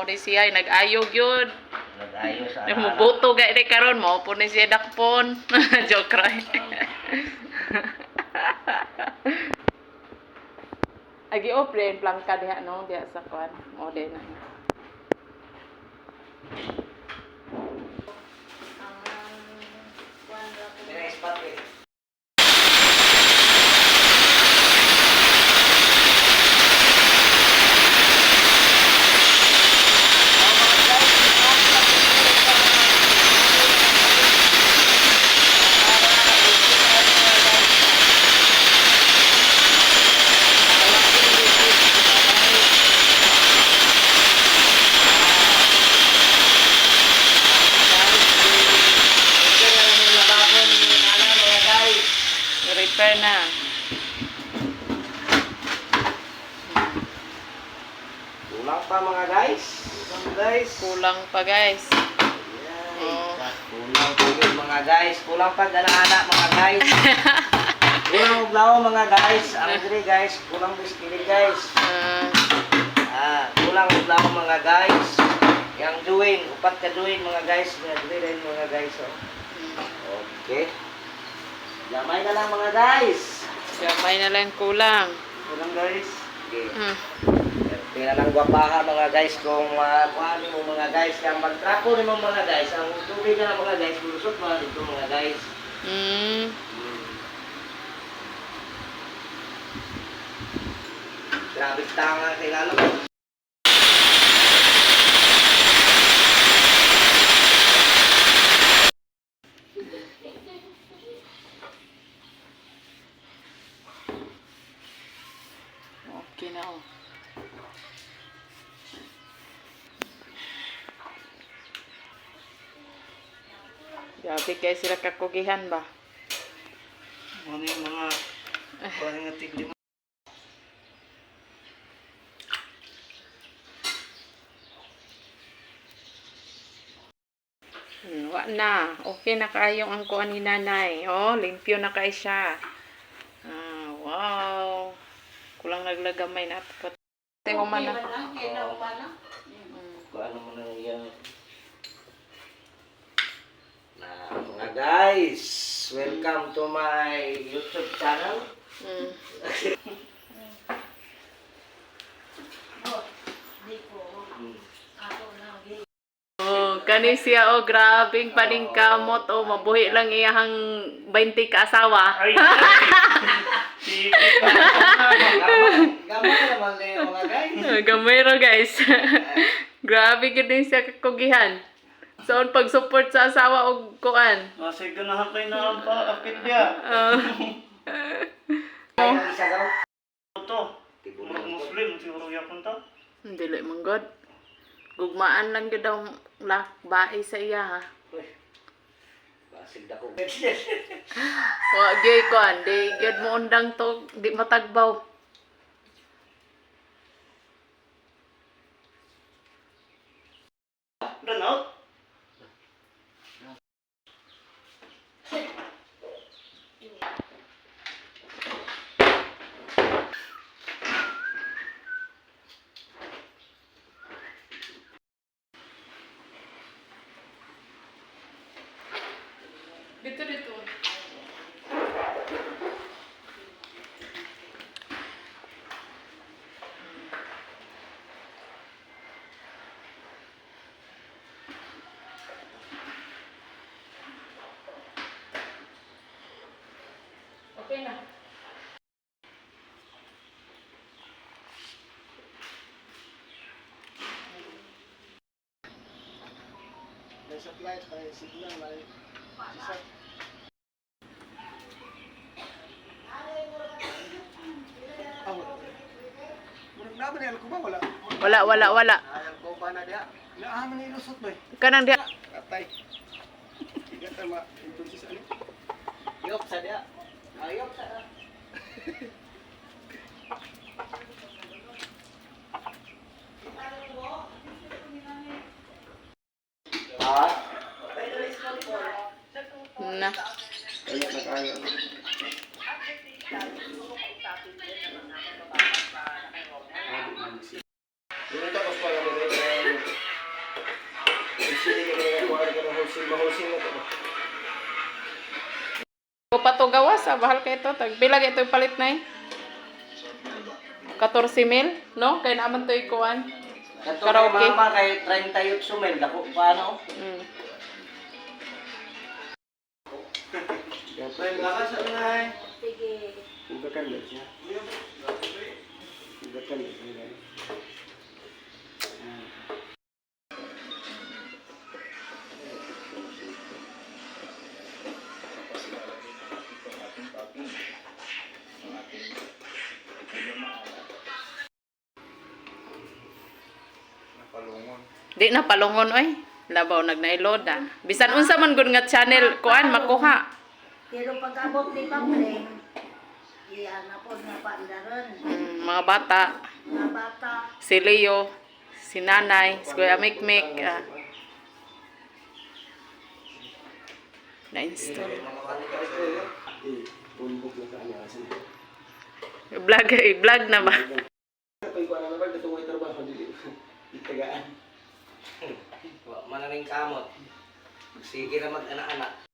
po ni siya nag-ayog yun. Nag-ayos sa Mubuto ga ni karon mo po ni siya dakpon. Joke ra. Agi open plangka diha no diha sa kwan. O de na. Repair na. Kulang pa mga guys. Kulang pa guys. Oh. Kulang po yun mga guys. Kulang pa gana-ana mga guys. Kulang uglaw mga guys. Ang diri guys. Kulang biskili guys. Kulang uglaw mga guys. Yang duwin. Upat ka duwin mga guys. Mga duwin mga guys. Oh. Okay. Gamay na lang mga guys. Gamay na lang kulang. Kulang guys. Okay. Tingnan lang gwapaha mga guys kung kuhaan mo mga guys. Kaya magtrapo ni mo mga guys. Ang tubig na mga guys. Bulusot mga dito mga guys. Grabe tanga kay lalo. Okay na oh. Grabe kayo sila kakugihan ba? Ano yung mga parang tigli mo? Wa na. Okay na kayo ang kuan ni nanay. Oh, limpyo na kayo siya. Wow. Kulang naglagamay na ito. Tingnan mo na. Kung ano mo nang yan. Mga guys, welcome to my YouTube channel. Oh, kani siya oh, grabing paningkamot oh, mabuhi lang iyahang 20 ka asawa. Gamay naman na mga guys. Gamay ra guys. Grabe gid din siya kakugihan. So, pag-support sa asawa og kuan. Kasi ganahan kayo na ang paakit niya. Ay, isa daw. Ito, Muslim, siguro yapon to. Dili man god. Gugmaan lang gid daw bae sa iya ha. Basig dako. Wa gyud kuan, di gyud mo undang to, di matagbaw. Done out. Dito. Okay na. May supply, may signal, may sisat. Wala. Ayaw ko ba na diya? Naaman na ilusot ba? Kanang diha. Katay. Tiga tama. Ito sa ano? Yok sa diya. Ayok sa diya. Na. Ayok na kayo. Dito tapos pala Mahusing mo ito. Ko pa to gawas, bahal ka ito. Tagbilag ito yung palit na 14,000, no? Kaya naman to ikuan. Ito Karaoke. kay mama kay 38 mil. Dako paano? Mm. Siyempre, lakas sa ngay. Sige. Ugakan ba siya? Ugakan ba siya? Di na palungon oy. Labaw nagnailod ah. Bisan unsa man gud nga channel kuan makuha. Pero pag-abot ni Pamling, iyan na po nga paandaron. Mga bata, Mga bata, si Leo, si Nanay, si Kuya Mikmik. Na-install. Vlog na ba? Manaling kamot. Sige na mag-anak-anak.